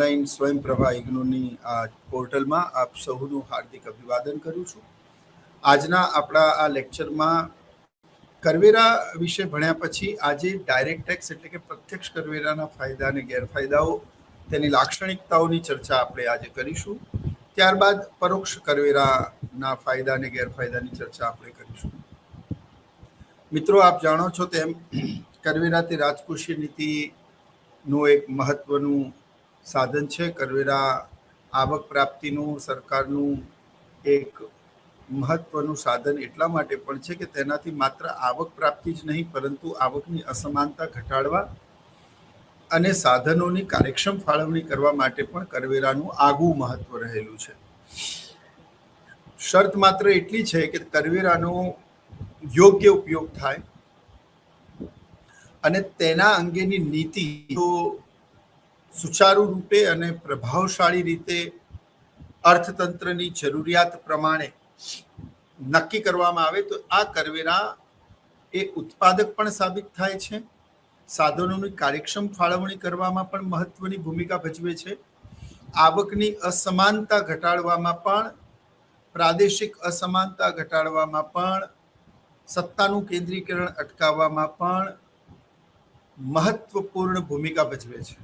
Online સ્વયંપ્રભા ઇગ્નોની આ પોર્ટલમાં આપ સૌનું હાર્દિક અભિવાદન કરું છું. આજના આપણા આ લેક્ચરમાં કરવેરા વિશે ભણ્યા પછી આજે ડાયરેક્ટ ટેક્સ એટલે કે પ્રત્યક્ષ કરવેરાના ફાયદા અને ગેરફાયદાઓ, તેની લાક્ષણિકતાઓની ચર્ચા આપણે આજે કરીશું. ત્યારબાદ પરોક્ષ કરવેરાના ફાયદા અને ગેરફાયદાની ચર્ચા આપણે કરીશું. મિત્રો, આપ જાણો છો તેમ કરવેરા તે રાજકોષીય નીતિનું એક મહત્વનું સાધન છે. કરવેરા આવક પ્રાપ્તિનું સરકારનું એક મહત્વનું સાધન એટલા માટે પણ છે કે તેનાથી માત્ર આવક પ્રાપ્તિ જ નહીં, પરંતુ આવકની અસમાનતા ઘટાડવા અને સાધનોની કાર્યક્ષમ ફાળવણી કરવા માટે પણ કરવેરાનું આગવું મહત્વ રહેલું છે. શરત માત્ર એટલી છે કે કરવેરાનો યોગ્ય ઉપયોગ થાય અને તેના અંગેની નીતિ સુચારુ રૂપે અને પ્રભાવશાળી રીતે અર્થતંત્રની જરૂરિયાત પ્રમાણે નક્કી કરવામાં આવે તો આ કરવેરા એ ઉત્પાદક પણ સાબિત થાય છે, સાધનોની કાર્યક્ષમ ફાળવણી કરવામાં પણ મહત્વની ભૂમિકા ભજવે છે, આવકની અસમાનતા ઘટાડવામાં પણ, પ્રાદેશિક અસમાનતા ઘટાડવામાં પણ, સત્તાનું કેન્દ્રીકરણ અટકાવવામાં પણ મહત્વપૂર્ણ ભૂમિકા ભજવે છે.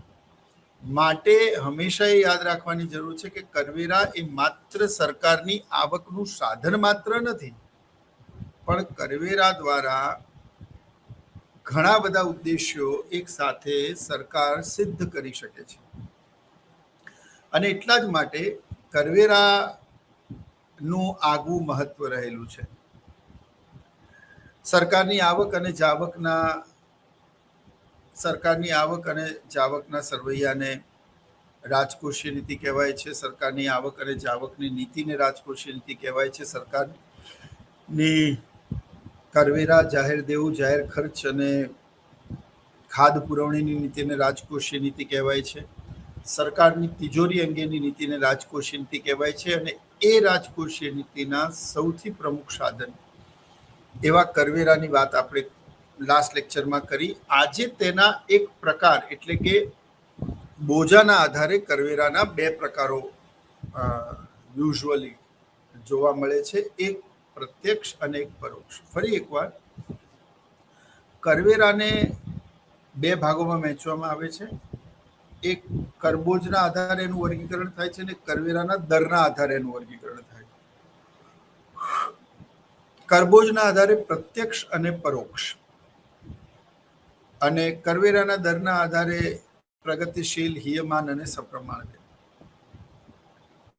માટે હંમેશા એ યાદ રાખવાની જરૂર છે કે કરવેરા એ માત્ર સરકારની આવકનું સાધન માત્ર નથી, પણ કરવેરા દ્વારા ઘણા બધા ઉદ્દેશ્યો એક સાથે સરકાર સિદ્ધ કરી શકે છે. અને એટલા જ માટે કરવેરાનું આગવું મહત્વ રહેલું છે. સરકારની આવક અને જાવકના સરવૈયાને રાજકોષીય નીતિ કહેવાય છે. સરકારની આવક અને જાવકની નીતિને રાજકોષીય નીતિ કહેવાય છે. સરકારની કરવેરા, જાહેર દેવું, જાહેર ખર્ચ અને ખાદ પુરવણીની નીતિને રાજકોષીય નીતિ કહેવાય છે. સરકારની તિજોરી અંગેની નીતિને રાજકોષીય નીતિ કહેવાય છે. અને એ રાજકોષીય નીતિના સૌથી પ્રમુખ સાધન એવા કરવેરાની વાત આપણે લાસ્ટ લેક્ચરમાં કરી. આજે તેના એક પ્રકાર એટલે કે બોજાના આધારે કરવેરાના બે પ્રકારો યુઝ્યુઅલી જોવા મળે છે, એક પ્રત્યક્ષ અને એક પરોક્ષ. ફરી એકવાર, કરવેરાને બે ભાગોમાં વહેંચવામાં આવે છે. એક કરબોજના આધારે એનું વર્ગીકરણ થાય છે અને કરવેરાના દરના આધારે એનું વર્ગીકરણ થાય છે. કરબોજના આધારે પ્રત્યક્ષ અને પરોક્ષ, અને કરવેરાના દરના આધારે પ્રગતિશીલ, હિયમાન અને સપ્રમાણ.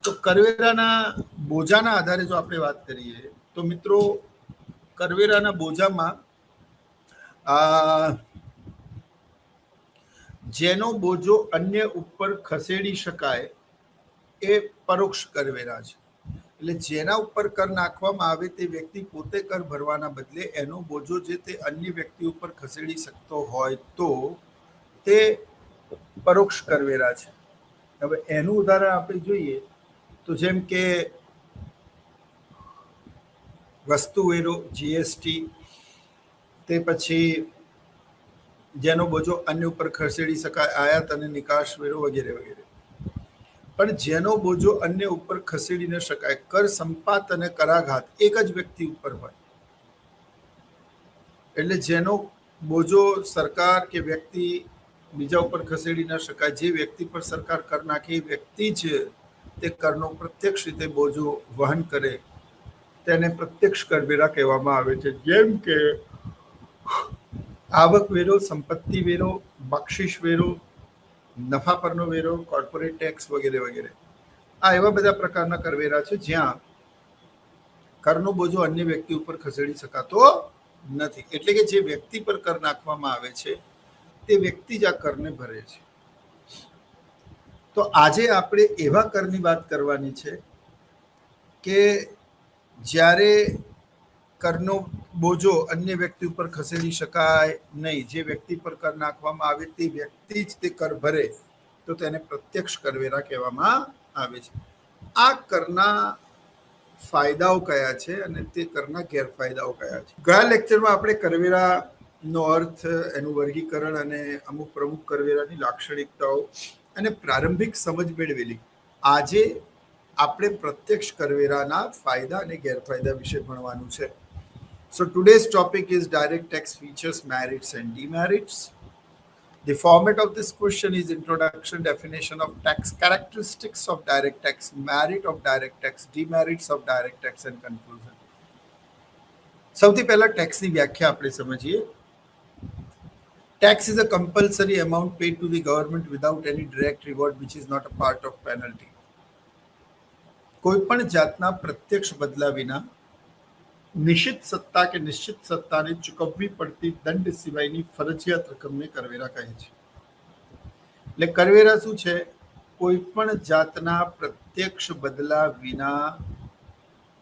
તો કરવેરાના બોજાના આધારે જો આપણે વાત કરીએ તો મિત્રો, કરવેરાના બોજામાં જેનો બોજો અન્ય ઉપર ખસેડી શકાય એ પરોક્ષ કરવેરા છે. એટલે જેના ઉપર કર નાખવામાં આવે તે વ્યક્તિ પોતે કર ભરવાના બદલે એનો બોજો જે તે અન્ય વ્યક્તિ ઉપર ખસેડી શકતો હોય તો તે પરોક્ષ કરવેરા છે. હવે એનું ઉદાહરણ આપણે જોઈએ તો જેમ કે વસ્તુ વેરો, જીએસટી, તે પછી જેનો બોજો અન્ય ઉપર ખસેડી શકાય, આયાત અને નિકાસ વેરો વગેરે વગેરે. પણ જેનો બોજો અન્ય ઉપર ખસેડી ન શકાય, કર સંપાત અને કરાઘાત એક જ વ્યક્તિ ઉપર હોય, એટલે જેનો બોજો સરકાર કે વ્યક્તિ બીજા ઉપર ખસેડી ન શકાય, જે વ્યક્તિ પર સરકાર કર નાખે એ વ્યક્તિ જ તે કરનો પ્રત્યક્ષ રીતે બોજો વહન કરે તેને પ્રત્યક્ષ કરવેરા કહેવામાં આવે છે. જેમ કે આવક વેરો, સંપત્તિ વેરો, બક્ષિસ વેરો, નફા પરનો વેરો, કોર્પોરેટ ટેક્સ વગેરે વગેરે. આ એવા બધા પ્રકારના કરવેરા છે જ્યાં કરનો બોજો અન્ય વ્યક્તિ ઉપર ખસેડી શકાતો નથી. એટલે કે જે વ્યક્તિ પર કર નાખવામાં આવે છે તે વ્યક્તિ જ આ કરને ભરે છે. તો આજે આપણે એવા કરની વાત કરવાની છે કે જ્યારે કરનો બોજો અન્ય વ્યક્તિ ઉપર ખસેડી શકાય નહીં, જે વ્યક્તિ પર કર નાખવામાં આવે તે વ્યક્તિ જ તે કર ભરે તો તેને પ્રત્યક્ષ કરવેરા કહેવામાં આવે છે. આ કરના ફાયદાઓ કયા છે અને તે કરના ગેરફાયદાઓ કયા છે? ગયા લેક્ચરમાં આપણે કરવેરાનો અર્થ, એનું વર્ગીકરણ અને અમુક પ્રમુખ કરવેરાની લાક્ષણિકતાઓ અને પ્રારંભિક સમજ મેળવેલી આજે આપણે પ્રત્યક્ષ કરવેરાના ફાયદા અને ગેરફાયદા વિશે ભણવાનું છે. So today's topic is direct tax features, merits and demerits. The format of this question is introduction, definition of tax, characteristics of direct tax, merit of direct tax, demerits of direct tax and conclusion. સૌથી પહેલા ટેક્સની વ્યાખ્યા આપણે સમજીએ. Tax is a compulsory amount paid to the government without any direct reward which is not a part of penalty. કોઈપણ જાતના પ્રત્યક્ષ બદલા વિના નિશ્ચિત સત્તા કે નિશ્ચિત સત્તાને ચૂકવવી પડતી દંડ સિવાયની ફરજિયાત રકમને કરવેરા કહે છે. એટલે કરવેરા શું છે? કોઈ પણ જાતના પ્રત્યક્ષ બદલા વિના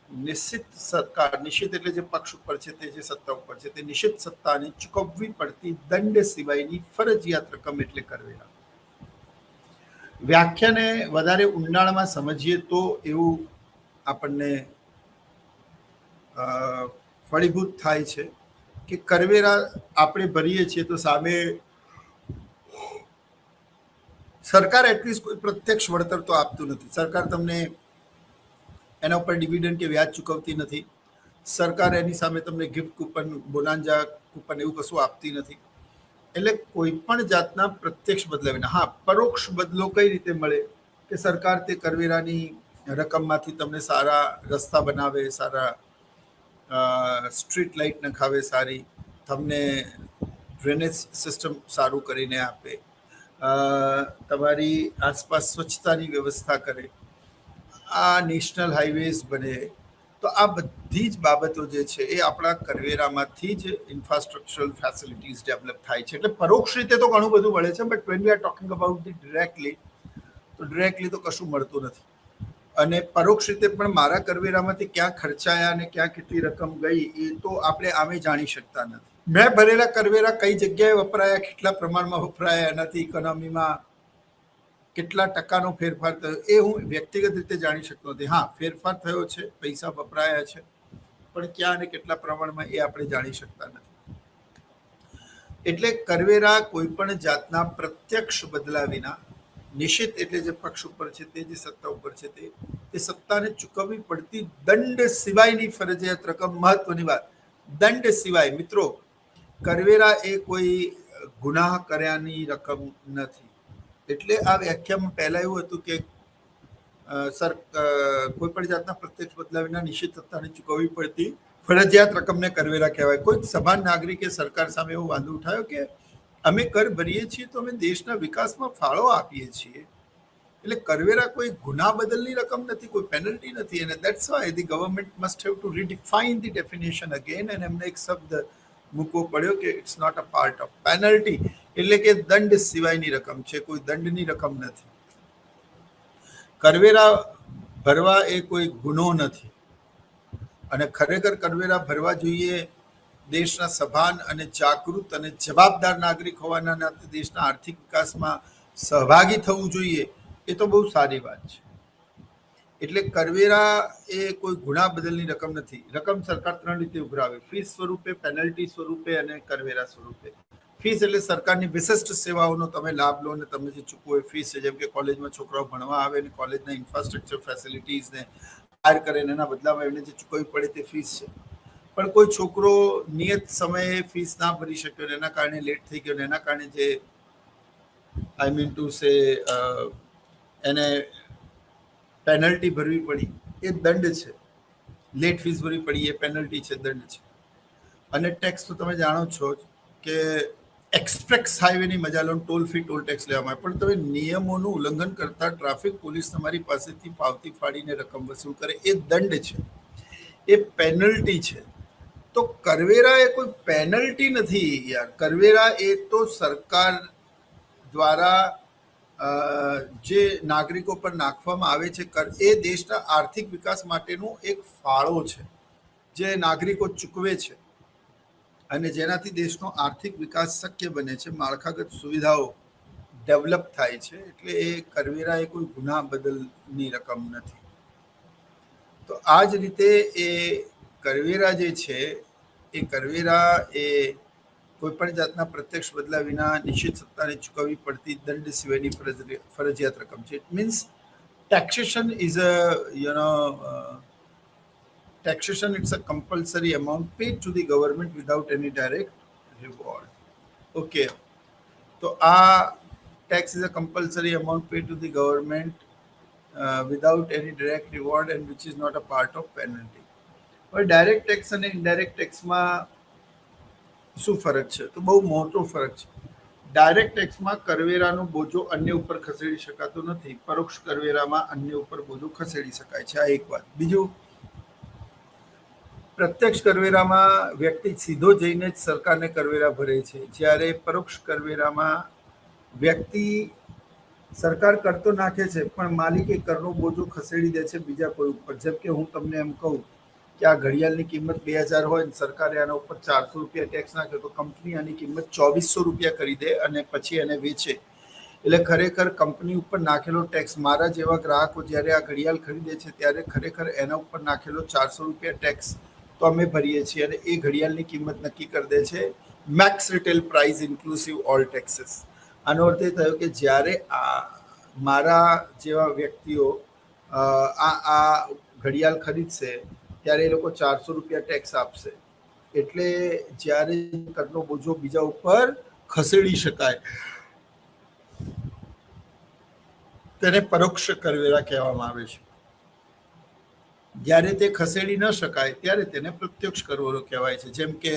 નિશ્ચિત સરકાર, નિશ્ચિત એટલે જે પક્ષ ઉપર છે, તે જે સત્તા ઉપર છે, તે નિશ્ચિત સત્તાને ચૂકવવી પડતી દંડ સિવાયની ફરજિયાત રકમ એટલે કરવેરા. વ્યાખ્યાને વધારે ઊંડાણમાં સમજીએ તો એવું આપણને ફળીભૂત થાય છે કે કરવેરા આપણે ભરીએ છીએ તો સામે સરકાર એટલીસ્ટ કોઈ પ્રત્યક્ષ વળતર તો આપતું નથી. સરકાર તમને એના ઉપર ડિવિડન્ડ કે વ્યાજ ચૂકવતી નથી. સરકાર એની સામે તમને ગિફ્ટ કૂપન, બોનાન્જા કૂપન એવું કશું આપતી નથી. એટલે કોઈ પણ જાતના પ્રત્યક્ષ બદલા વિના, હા, પરોક્ષ બદલો કઈ રીતે મળે કે સરકાર તે કરવેરાની રકમમાંથી તમને સારા રસ્તા બનાવે, સારા સ્ટ્રીટ લાઇટ નખાવે, સારી તમને ડ્રેનેજ સિસ્ટમ સારું કરીને આપે, તમારી આસપાસ સ્વચ્છતાની વ્યવસ્થા કરે, આ નેશનલ હાઈવેઝ બને. તો આ બધી જ બાબતો જે છે એ આપણા કરવેરામાંથી જ ઇન્ફ્રાસ્ટ્રક્ચરલ ફેસિલિટીઝ ડેવલપ થાય છે. એટલે પરોક્ષ રીતે તો ઘણું બધું મળે છે, but when we are talking about the directly તો કશું મળતું નથી. અને પરોક્ષ રીતે પણ મારા કરવેરામાંથી ક્યાં ખર્ચાયા અને ક્યાં કેટલી રકમ ગઈ એ તો આપણે આમે જાણી શકતા નથી. મેં ભરેલા કરવેરા કઈ જગ્યાએ વપરાયા, કેટલા પ્રમાણમાં વપરાયા, એનાથી ઇકોનોમીમાં કેટલા ટકાનો ફેરફાર થયો એ હું વ્યક્તિગત રીતે જાણી શકતો નથી. હા, ફેરફાર થયો છે, પૈસા વપરાયા છે, પણ ક્યાં અને કેટલા પ્રમાણમાં એ આપણે જાણી શકતા નથી. એટલે કરવેરા કોઈ પણ જાતના પ્રત્યક્ષ બદલા વિના નિશ્ચિત એટલે જે પક્ષ ઉપર છે, તે જે સત્તા ઉપર છે, તે સત્તાને ચૂકવવી પડતી દંડ સિવાયની ફરજિયાત રકમ. મહત્વની વાત, દંડ સિવાય. મિત્રો, કરવેરા એ કોઈ ગુનાહ કર્યાની રકમ નથી. એટલે આ વ્યાખ્યામાં પહેલા એવું હતું કે કોઈ પણ જાતના પ્રત્યક્ષ બદલા વિના નિશ્ચિત સત્તાને ચૂકવવી પડતી ફરજિયાત રકમને કરવેરા કહેવાય. કોઈ સભાન નાગરિકે સરકાર સામે એવો વાંધો ઉઠાવ્યો કે અમે કર ભરીએ છીએ તો અમે દેશના વિકાસમાં ફાળો આપીએ છીએ. એટલે કરવેરા કોઈ ગુના બદલની રકમ નથી, કોઈ પેનલ્ટી નથી. અને that's why the government must have to redefine the definition again. અને એમને એક શબ્દ મૂકવો પડ્યો કે it's not a part of penalty, એટલે કે દંડ સિવાયની રકમ છે, કોઈ દંડની રકમ નથી. કરવેરા ભરવા એ કોઈ ગુનો નથી. અને ખરેખર કરવેરા ભરવા જોઈએ. દેશના સભાન અને જાગૃત અને જવાબદાર નાગરિક હોવાના નાતે દેશના આર્થિક વિકાસમાં સહભાગી થવું જોઈએ. એ તો બહુ સારી વાત છે. એટલે કરવેરા એ કોઈ ગુના બદલની રકમ નથી. રકમ સરકાર 3 રીતે ઉઘરાવે: ફીસ સ્વરૂપે, પેનલ્ટી સ્વરૂપે અને કરવેરા સ્વરૂપે. ફીસ એટલે સરકારની વિશિષ્ટ સેવાઓનો તમે લાભ લો અને તમે જે ચૂકવો એ ફીસ છે. જેમ કે કોલેજમાં છોકરાઓ ભણવા આવે અને કોલેજના ઇન્ફ્રાસ્ટ્રક્ચર ફેસિલિટીઝને હાયર કરે, એના બદલામાં એમને જે ચૂકવવી પડે તે ફીસ છે. પણ કોઈ છોકરો નિયત સમયે ફીસ ના ભરી શક્યો, એના કારણે લેટ થઈ ગયો, એના કારણે જે આઈ મીન ટુ સે એને પેનલ્ટી ભરવી પડી, એ દંડ છે. લેટ ફીસ ભરવી પડી એ પેનલ્ટી છે, દંડ છે. અને ટેક્સ તો તમે જાણો છો કે એક્સપ્રેસ હાઈવેની મજા લો, ટોલ ફ્રી ટોલ ટેક્સ લેવામાં આવે, પણ તમે નિયમોનું ઉલ્લંઘન કરતા ટ્રાફિક પોલીસ તમારી પાસેથી પાવતી ફાડીને રકમ વસૂલ કરે, એ દંડ છે, એ પેનલ્ટી છે. તો કરવેરા એ કોઈ પેનલ્ટી નથી યાર. કરવેરા એ તો સરકાર દ્વારા જે નાગરિકો પર નાખવામાં આવે છે કર, એ દેશના આર્થિક વિકાસ માટેનો એક ફાળો છે જે નાગરિકો ચૂકવે છે અને જેનાથી દેશનો આર્થિક વિકાસ શક્ય બને છે, માળખાગત સુવિધાઓ ડેવલપ થાય છે. એટલે એ કરવેરા એ કોઈ ગુના બદલની રકમ નથી. તો આ જ રીતે એ કરવેરા જે છે, એ કરવેરા એ કોઈ પણ જાતના પ્રત્યક્ષ બદલા વિના નિશ્ચિત સત્તાને ચૂકવવી પડતી દંડ સિવાયની ફરજિયાત રકમ છે. It means taxation is a taxation, it's a compulsory amount paid to the government without any direct reward. Okay, so tax is a compulsory amount paid to the government without any direct reward and which is not a part of penalty. હવે direct tax અને indirect ટેક્સમાં શું ફરક છે? તો બહુ મોટો ફરક છે. ડાયરેક્ટ ટેક્સમાં કરવેરાનો બોજો અન્ય ઉપર ખસેડી શકાતો નથી. પરોક્ષ કરવેરામાં અન્ય ઉપર બોજો ખસેડી શકાય છે. આ એક વાત. બીજું, પ્રત્યક્ષ કરવેરામાં વ્યક્તિ સીધો જઈને જ સરકારને કરવેરા ભરે છે, જ્યારે પરોક્ષ કરવેરામાં વ્યક્તિ સરકાર કર તો નાખે છે પણ માલિક એ કરનો બોજો ખસેડી દે છે બીજા કોઈ ઉપર. જેમ કે હું તમને એમ કહું કે આ ઘડિયાળની કિંમત 2000 હોય ને સરકારે આના ઉપર 400 રૂપિયા ટેક્સ નાખ્યો તો કંપની આની કિંમત 2400 રૂપિયા કરી દે અને પછી એને વેચે. એટલે ખરેખર કંપની ઉપર નાખેલો ટેક્સ, મારા જેવા ગ્રાહકો જ્યારે આ ઘડિયાળ ખરીદે છે ત્યારે ખરેખર એના ઉપર નાખેલો 400 રૂપિયા ટેક્સ તો અમે ભરીએ છીએ અને એ ઘડિયાળની કિંમત નક્કી કરી દે છે max retail price inclusive all taxes. આનો અર્થ એ થયો કે જ્યારે મારા જેવા વ્યક્તિઓ આ ઘડિયાળ ખરીદશે ત્યારે એ લોકો 400 રૂપિયા ટેક્સ આપશે. એટલે જ્યારે કરનો બોજો બીજા ઉપર ખસેડી શકાય તેને પરોક્ષ કરવેરા કહેવામાં આવે છે. જ્યારે તે ખસેડી ન શકાય ત્યારે તેને પ્રત્યક્ષ કરવેરો કહેવાય છે, જેમ કે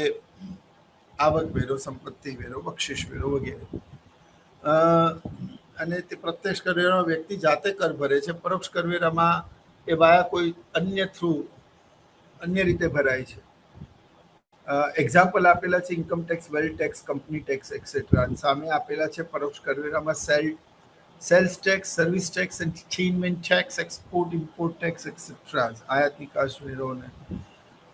આવક વેરો, સંપત્તિ વેરો, બક્ષિસ વેરો વગેરે. અને તે પ્રત્યક્ષ કરવેરામાં વ્યક્તિ જાતે કર ભરે છે. પરોક્ષ કરવેરામાં એ વાયા કોઈ અન્ય રીતે ભરાય છે. એક્ઝામ્પલ આપેલા છે income tax, wealth tax, company tax etcetera. સામે આપેલા છે પરોક્ષ કરવેરામાં sales tax, service tax, entertainment tax, export import tax etcetera, આયાત નિકાસ વેરોને.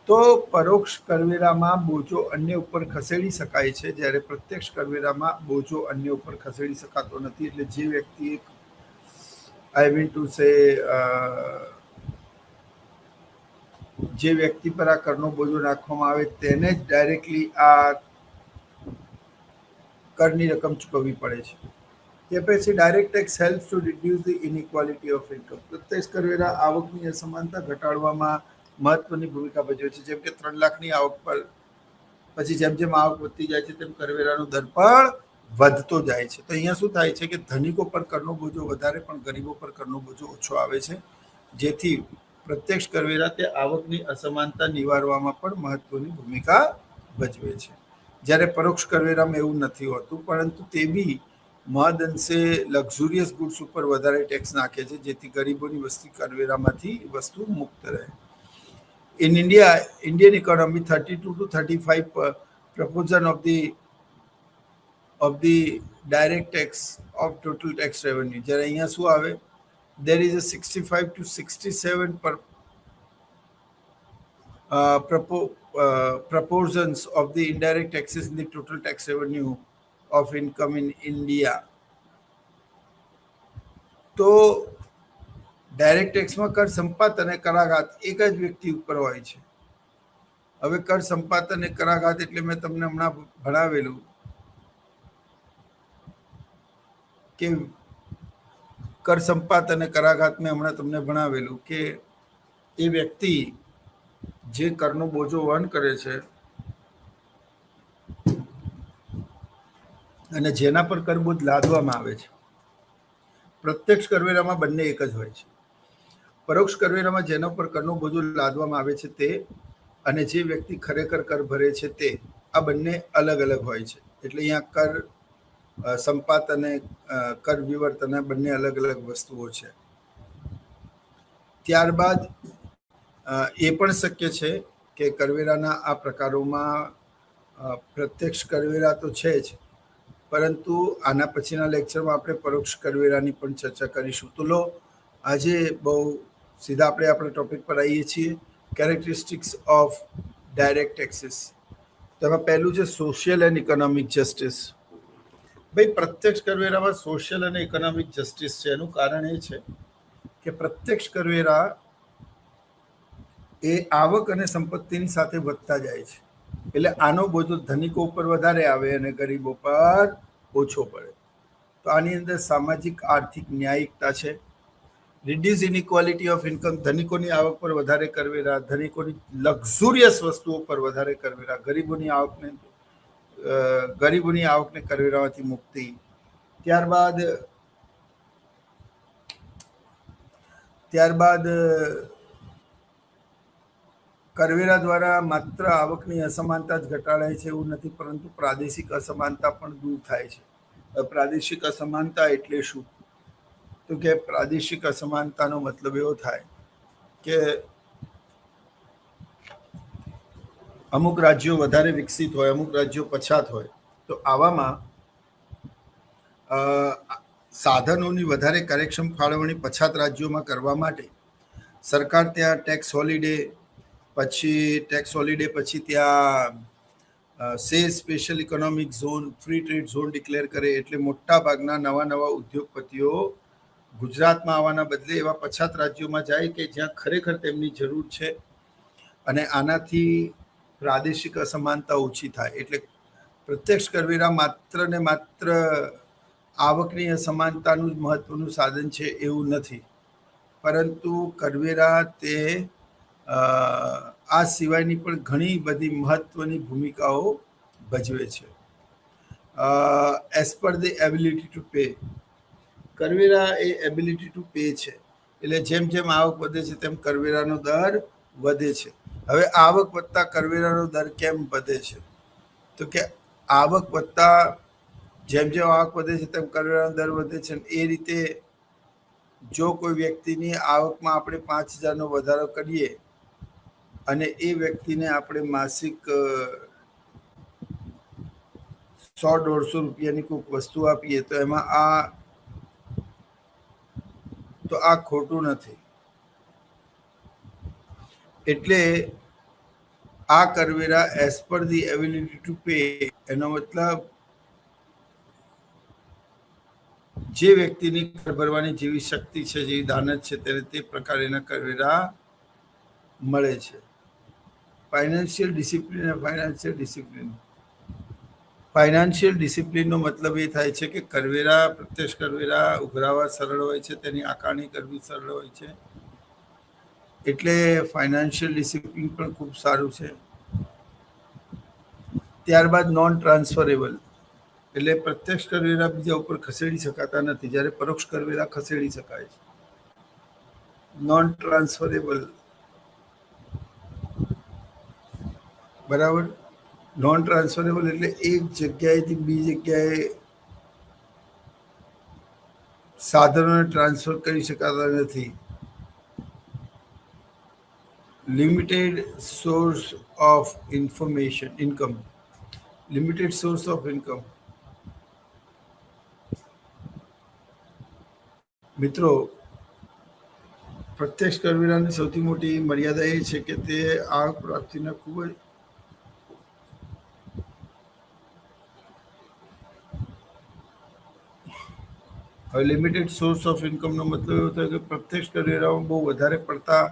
તો પરોક્ષ કરવેરામાં બોજો અન્ય ઉપર ખસેડી શકાય છે, જ્યારે પ્રત્યક્ષ કરવેરામાં બોજો અન્ય ઉપર ખસેડી શકાતો નથી. એટલે જે વ્યક્તિ આઈ મીન ટુ સે જે વ્યક્તિ પર આ કરનો બોજો નાખવામાં આવે તેને જ ડાયરેક્ટલી આ કરની રકમ ચૂકવવી પડે છે. તે પછી direct tax helps to reduce the inequality of income. પ્રત્યક્ષ કરવેરા આવકની અસમાનતા ઘટાડવામાં મહત્વની ભૂમિકા ભજવે છે. જેમ કે 3 લાખની આવક પર પછી જેમ જેમ આવક વધતી જાય છે તેમ કરવેરાનો દર પણ વધતો જાય છે. તો અહીંયા શું થાય છે કે ધનિકો પર કરનો બોજો વધારે પણ ગરીબો પર કરનો બોજો ઓછો આવે છે, જેથી પ્રત્યક્ષ કરવેરા તે આવકની અસમાનતા નિવારવામાં પણ મહત્વની ભૂમિકા ભજવે છે. જ્યારે પરોક્ષ કરવેરામાં એવું નથી હોતું, પરંતુ તે બી મહદ અંશે લક્ઝુરિયસ ગુડ્સ ઉપર વધારે ટેક્સ નાખે છે, જેથી ગરીબોની વસ્તી કરવેરામાંથી વસ્તુ મુક્ત રહે. In India, Indian economy 32 to 35% of the direct tax of total tax revenue. જ્યારે અહીંયા શું આવે? There is a 65 to 67 proportions of the indirect taxes in the total tax revenue of income in India. તો direct ટેક્સમાં કર સંપાત અને કરાઘાત એક જ વ્યક્તિ ઉપર હોય છે. હવે કર સંપાત અને કરાઘાત એટલે મેં તમને હમણાં ભણાવેલું કે કર સંપાત અને કરાઘાત મેં હમણાં તમને ભણાવેલું કે એ વ્યક્તિ જે કરનો બોજો વહન કરે છે અને જેના પર કરબોજ લાદવામાં આવે છે. પ્રત્યક્ષ કરવેરામાં બંને એક જ હોય છે. પરોક્ષ કરવેરામાં જેના પર કરનો બોજો લાદવામાં આવે છે તે અને જે વ્યક્તિ ખરેખર કર ભરે છે તે, આ બંને અલગ અલગ હોય છે. એટલે અહીંયા કર સંપાત અને કર વિવર્તન બંને અલગ અલગ વસ્તુઓ છે. ત્યારબાદ એ પણ શક્ય છે કે કરવેરાના આ પ્રકારોમાં પ્રત્યક્ષ કરવેરા તો છે જ, પરંતુ આના પછીના લેક્ચરમાં આપણે પરોક્ષ કરવેરાની પણ ચર્ચા કરીશું. તો લો, આજે બહુ સીધા આપણે આપણા ટોપિક પર આવીએ છીએ, કેરેક્ટરિસ્ટિક્સ ઓફ ડાયરેક્ટ ટેક્સીસ. તેમાં પહેલું છે સોશિયલ એન્ડ ઇકોનોમિક જસ્ટિસ. ભાઈ, પ્રત્યક્ષ કરવેરામાં સોશિયલ અને ઇકોનોમિક જસ્ટિસ છે. એનું કારણ એ છે કે પ્રત્યક્ષ કરવેરા એ આવક અને સંપત્તિની સાથે વધતા જાય છે, એટલે આનો બોજો ધનિકો ઉપર વધારે આવે અને ગરીબો પર ઓછો પડે. તો આની અંદર સામાજિક આર્થિક ન્યાયિકતા છે. રિડ્યુસ ઇનઇક્વાલિટી ઓફ ઇન્કમ, ધનિકોની આવક પર વધારે કરવેરા, ધનિકોની લક્ઝુરિયસ વસ્તુઓ પર વધારે કરવેરા, ગરીબોની આવકને કરવેરામાંથી મુક્તિ. ત્યારબાદ કરવેરા દ્વારા માત્ર આવકની અસમાનતા જ ઘટાડાય છે એવું નથી, પરંતુ પ્રાદેશિક અસમાનતા પણ દૂર થાય છે. પ્રાદેશિક અસમાનતા એટલે શું? તો કે પ્રાદેશિક અસમાનતાનો મતલબ એવો થાય કે અમુક રાજ્યો વધારે વિકસિત હોય, અમુક રાજ્યો પછાત હોય, તો આવામાં સાધનોની વધારે કાર્યક્ષમ ફાળવણી પછાત રાજ્યોમાં કરવા માટે સરકાર ત્યાં ટેક્સ હોલિડે પછી ત્યાં special economic zone, free trade zone declare કરે. એટલે મોટા ભાગના નવા ઉદ્યોગપતિઓ ગુજરાતમાં આવવાના બદલે એવા પછાત રાજ્યોમાં જાય કે જ્યાં ખરેખર તેમની જરૂર છે, અને આનાથી પ્રાદેશિક અસમાનતા ઓછી થાય. એટલે પ્રત્યક્ષ કરવેરા માત્ર ને માત્ર આવકની અસમાનતાનું જ મહત્વનું સાધન છે એવું નથી, પરંતુ કરવેરા તે આ સિવાયની પણ ઘણી બધી મહત્વની ભૂમિકાઓ ભજવે છે. As per the ability to pay, કરવેરા એ એબિલિટી ટુ પે છે. એટલે જેમ જેમ આવક વધે છે તેમ કરવેરાનો દર વધે છે. હવે આવક વધતા કરવેરાનો દર કેમ વધે છે? તો કે આવક વધતા જેમ જેમ આવક વધે છે તેમ કરવેરાનો દર વધે છે. એ રીતે જો કોઈ વ્યક્તિની આવકમાં આપણે 5,000નો વધારો કરીએ અને એ વ્યક્તિને આપણે માસિક 100-150 રૂપિયાની કોઈક વસ્તુ આપીએ તો એમાં આ ખોટું નથી. એટલે આ કરવેરા as per the ability to pay, એનો મતલબ જે વ્યક્તિની કર ભરવાની જેવી શક્તિ છે, જેવી દાનત છે, તેને તે પ્રકારેના કરવેરા મળે છે. ફાઇનાન્શિયલ ડિસિપ્લિનનો મતલબ એ થાય છે કે કરવેરા, પ્રત્યક્ષ કરવેરા ઉઘરાવા સરળ હોય છે, તેની આકારણી કરવી સરળ હોય છે. એટલે ફાઇનાન્શિયલ ડિસિપ્લિન પણ ખૂબ સારું છે. ત્યારબાદ નોન ટ્રાન્સફરેબલ, એટલે પ્રત્યક્ષ કરવેરા બીજા ઉપર ખસેડી શકાતા નથી, જ્યારે પરોક્ષ કરવેરા ખસેડી શકાય છે. નોન ટ્રાન્સફરેબલ, બરાબર. નોન ટ્રાન્સફરેબલ એટલે એક જગ્યાએથી બીજી જગ્યાએ સાધનોને ટ્રાન્સફર કરી શકાતા નથી. Limited source of income. મિત્રો, પ્રત્યક્ષ કરવેરાની સૌથી મોટી મર્યાદા એ છે કે તે આવક પ્રાપ્તિના ખૂબ જ હવે લિમિટેડ સોર્સ ઓફ ઇન્કમનો મતલબ એવો થાય કે પ્રત્યક્ષ કરવેરામાં બહુ વધારે પડતા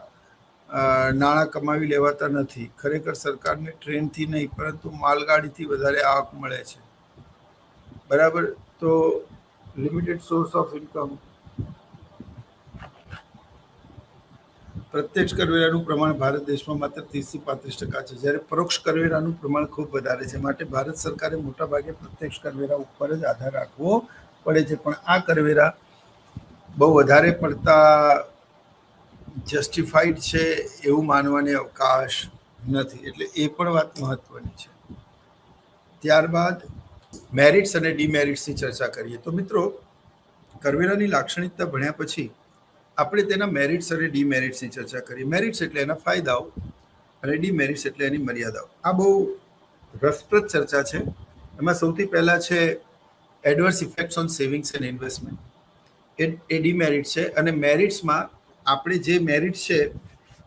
નાણાં કમાવી લેવાતા નથી. ખરેખર સરકારને ટ્રેનથી નહીં, પરંતુ માલગાડીથી વધારે આવક મળે છે. બરાબર. તો લિમિટેડ સોર્સ ઓફ ઇન્કમ, પ્રત્યક્ષ કરવેરાનું પ્રમાણ ભારત દેશમાં માત્ર 30-35% છે, જ્યારે પરોક્ષ કરવેરાનું પ્રમાણ ખૂબ વધારે છે. માટે ભારત સરકારે મોટાભાગે પ્રત્યક્ષ કરવેરા ઉપર જ આધાર રાખવો પડે છે. પણ આ કરવેરા બહુ વધારે પડતા જસ્ટિફાઈડ છે એવું માનવાની અવકાશ નથી. એટલે એ પણ વાત મહત્વની છે. ત્યારબાદ મેરિટ્સ અને ડીમેરિટ્સની ચર્ચા કરીએ. તો મિત્રો, કરવેરાની લાક્ષણિકતા ભણ્યા પછી આપણે તેના મેરિટ્સ અને ડીમેરિટ્સની ચર્ચા કરીએ. મેરિટ્સ એટલે એના ફાયદાઓ અને ડીમેરિટ્સ એટલે એની મર્યાદાઓ. આ બહુ રસપ્રદ ચર્ચા છે. એમાં સૌથી પહેલા છે adverse effects on savings and investment. એ ડીમેરિટ છે. અને મેરિટ્સમાં આપણે જે મેરિટ્સ છે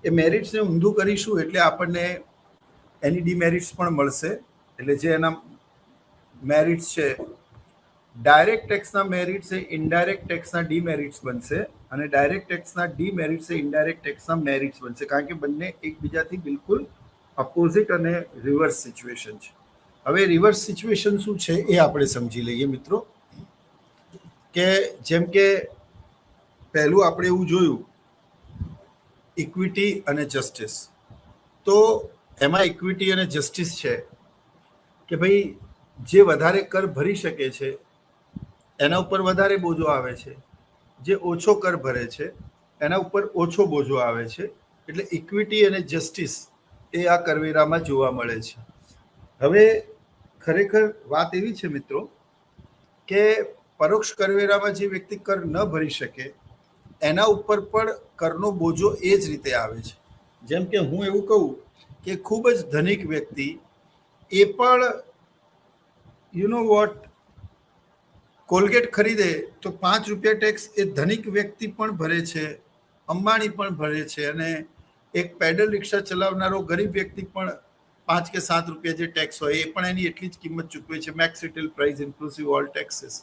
એ મેરિટ્સને ઊંધું કરીશું એટલે આપણને એની ડીમેરિટ્સ પણ મળશે. એટલે જે એના મેરિટ્સ છે, ડાયરેક્ટ ટેક્સના મેરિટ્સ એ ઇનડાયરેક્ટ ટેક્સના ડીમેરિટ્સ બનશે, અને ડાયરેક્ટ ટેક્સના ડીમેરિટ્સ એ ઇનડાયરેક્ટ ટેક્સના મેરિટ્સ બનશે, કારણ કે બંને એકબીજાથી બિલકુલ અપોઝિટ અને રિવર્સ સિચ્યુએશન છે. હવે રિવર્સ સિચ્યુએશન શું છે એ આપણે સમજી લઈએ મિત્રો. કે જેમ કે પહેલું આપણે એવું જોયું ઇક્વિટી અને જસ્ટિસ. તો એમાં ઇક્વિટી અને જસ્ટિસ છે કે ભાઈ જે વધારે કર ભરી શકે છે એના ઉપર વધારે બોજો આવે છે, જે ઓછો કર ભરે છે એના ઉપર ઓછો બોજો આવે છે. એટલે ઇક્વિટી અને જસ્ટિસ એ આ કરવેરામાં જોવા મળે છે. હવે ખરેખર વાત એવી છે મિત્રો કે પરોક્ષ કરવેરામાં જે વ્યક્તિ કર ન ભરી શકે એના ઉપર પણ કરનો બોજો એ જ રીતે આવે છે. જેમ કે હું એવું કહું કે ખૂબ જ ધનિક વ્યક્તિ એ પણ યુ નો વોટ કોલગેટ ખરીદે તો 5 રૂપિયા ટેક્સ એ ધનિક વ્યક્તિ પણ ભરે છે, અંબાણી પણ ભરે છે, અને એક પેડલ રિક્ષા ચલાવનારો ગરીબ વ્યક્તિ પણ 5 કે 7 રૂપિયા જે ટેક્સ હોય એ પણ એની એટલી જ કિંમત ચૂકવે છે, max retail price inclusive all taxes.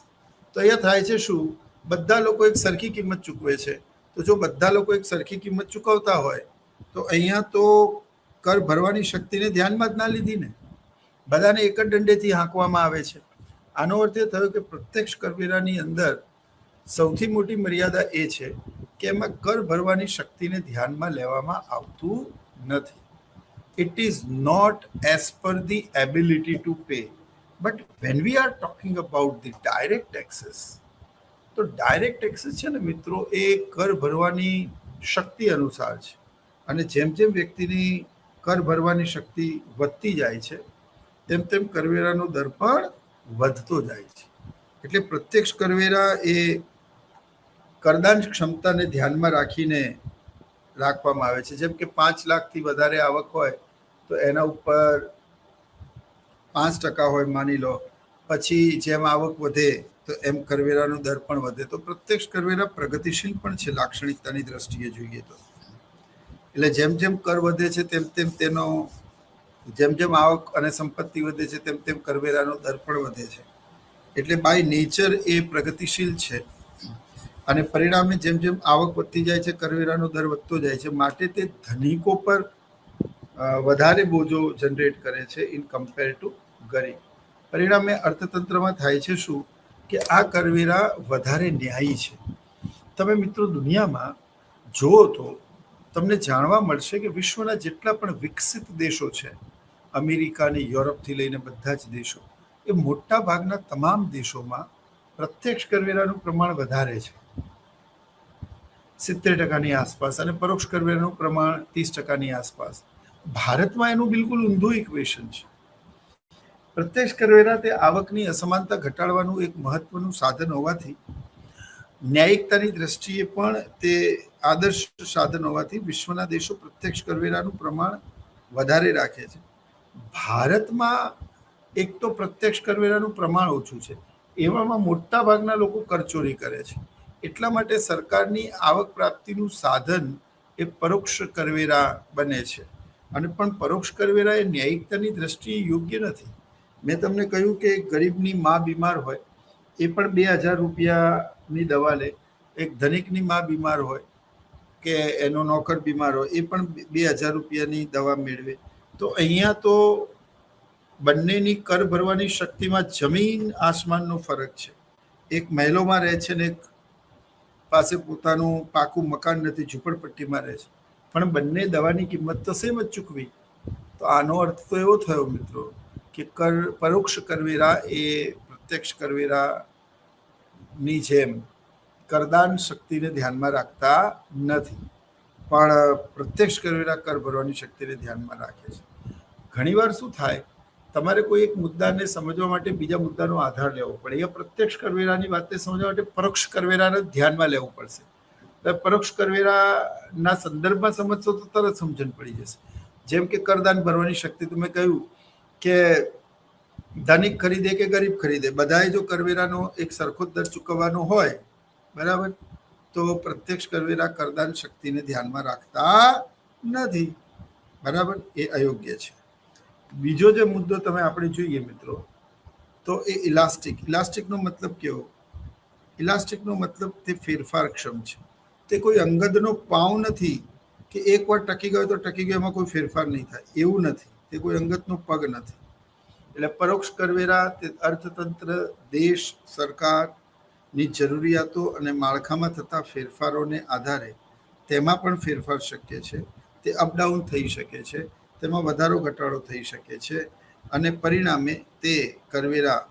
તો અહીંયા થાય છે શું, બધા લોકો એક સરખી કિંમત ચૂકવે છે. તો જો બધા લોકો એક સરખી કિંમત ચૂકવતા હોય તો અહીંયા તો કર ભરવાની શક્તિને ધ્યાનમાં જ ના લીધી ને, બધાને એક જ દંડેથી હાંકવામાં આવે છે. આનો અર્થ એ થયો કે પ્રત્યક્ષ કરવેરાની અંદર સૌથી મોટી મર્યાદા એ છે કે એમાં કર ભરવાની શક્તિને ધ્યાનમાં લેવામાં આવતું નથી. It is not as per the ability to pay. But when we are talking about the direct taxes, તો ડાયરેક્ટ ટેક્સીસ છે ને મિત્રો એ કર ભરવાની શક્તિ અનુસાર છે. અને જેમ જેમ વ્યક્તિની કર ભરવાની શક્તિ વધતી જાય છે તેમ તેમ કરવેરાનો દર પણ વધતો જાય છે. એટલે પ્રત્યક્ષ કરવેરા એ કરદાન ક્ષમતાને ધ્યાનમાં રાખીને રાખવામાં આવે છે. જેમ કે 5 લાખથી વધારે આવક હોય તો એના ઉપર 5% હોય માની લો, પછી જેમ આવક વધે તો એમ કરવેરાનો દર પણ વધે. તો પ્રત્યક્ષ કરવેરા પ્રગતિશીલ પણ છે લાક્ષણિકતાની દ્રષ્ટિએ જોઈએ તો. એટલે જેમ જેમ કર વધે છે તેમ તેમ તેનો જેમ જેમ આવક અને સંપત્તિ વધે છે તેમ તેમ કરવેરાનો દર પણ વધે છે. એટલે બાય નેચર એ પ્રગતિશીલ છે. અને પરિણામે જેમ જેમ આવક વધતી જાય છે કરવેરાનો દર વધતો જાય છે. માટે તે ધનિકો પર વધારે બોજો જનરેટ કરે છે ઇન કમ્પેર ટુ ગરીબ. પરિણામે અર્થતંત્રમાં થાય છે શું કે આ કરવેરા વધારે ન્યાયી છે. તમે મિત્રો દુનિયામાં જુઓ તો તમને જાણવા મળશે કે વિશ્વના જેટલા પણ વિકસિત દેશો છે, અમેરિકા અને યુરોપથી લઈને બધા જ દેશો, એ મોટા ભાગના તમામ દેશોમાં પ્રત્યક્ષ કરવેરાનું પ્રમાણ વધારે છે, 70% આસપાસ, અને પરોક્ષ કરવેરાનું પ્રમાણ 30% આસપાસ. ભારતમાં એનું બિલકુલ ઊંધું ઇક્વેશન છે. પ્રત્યક્ષ કરવેરા તે આવકની અસમાનતા ઘટાડવાનું એક મહત્વનું સાધન હોવાથી, ન્યાયિકતાની દ્રષ્ટિએ પણ તે આદર્શ સાધન હોવાથી વિશ્વના દેશો પ્રત્યક્ષ કરવેરાનું પ્રમાણ વધારે રાખે છે. ભારતમાં એક તો પ્રત્યક્ષ કરવેરાનું પ્રમાણ ઓછું છે, એવામાં મોટા ભાગના લોકો કરચોરી કરે છે. એટલા માટે સરકારની આવક પ્રાપ્તિનું સાધન એ પરોક્ષ કરવેરા બને છે. અને પણ પરોક્ષ કરવેરા એ ન્યાયિકતાની દ્રષ્ટિએ યોગ્ય નથી. મેં તમને કહ્યું કે ગરીબની મા બીમાર હોય એ પણ 2000 રૂપિયાની દવા લે, એક ધનિકની મા બીમાર હોય કે એનો નોકર બીમાર હોય એ પણ 2000 રૂપિયાની દવા મેળવે. તો અહીંયા તો બંનેની કર ભરવાની શક્તિમાં જમીન આસમાનનો ફરક છે. એક મહેલોમાં રહે છે ને એક પાસે પોતાનું પાકું મકાન નથી, ઝૂંપડપટ્ટીમાં રહે છે, પણ બંને દવાની કિંમત તો સેમ જ ચૂકવી. તો આનો અર્થ તો એવો થયો મિત્રો કે પરોક્ષ કરવેરા એ પ્રત્યક્ષ કરવેરાની જેમ કરદાન શક્તિને ધ્યાનમાં રાખતા નથી, પણ પ્રત્યક્ષ કરવેરા કર ભરવાની શક્તિને ધ્યાનમાં રાખે છે. ઘણીવાર શું થાય, તમારે કોઈ એક મુદ્દાને સમજવા માટે બીજા મુદ્દાનો આધાર લેવો પડે. એ પ્રત્યક્ષ કરવેરાની વાતને સમજવા માટે પરોક્ષ કરવેરાને ધ્યાનમાં લેવું પડશે. પરોક્ષ કરવેરાના સંદર્ભમાં સમજશો તો તરત સમજણ પડી જશે. જેમ કે કરદાન ભરવાની શક્તિ, તમે કહ્યું કે ધનિક ખરીદે કે ગરીબ ખરીદે, બધાએ જો કરવેરાનો એક સરખો દર ચૂકવવાનો હોય, બરાબર, તો પ્રત્યક્ષ કરવેરા કરદાન શક્તિને ધ્યાનમાં રાખતા નથી, બરાબર, એ અયોગ્ય છે. બીજો જે મુદ્દો તમે આપણે જોઈએ મિત્રો, તો એ ઇલાસ્ટિકનો મતલબ કેવો? ઇલાસ્ટિકનો મતલબ તે ફેરફારક્ષમ છે. તે કોઈ અંગદનો પાઉ નથી કે એકવાર ટકી ગયો તો ટકી ગયો, એમાં કોઈ ફેરફાર નહીં થાય, એવું નથી. તે કોઈ અંગતનો પગ નથી. એટલે પરોક્ષ કરવેરા તે અર્થતંત્ર, દેશ, સરકારની જરૂરિયાતો અને માળખામાં થતા ફેરફારોને આધારે તેમાં પણ ફેરફાર શક્ય છે. તે અપડાઉન થઈ શકે છે, તેમાં વધારો ઘટાડો થઈ શકે છે, અને પરિણામે તે કરવેરા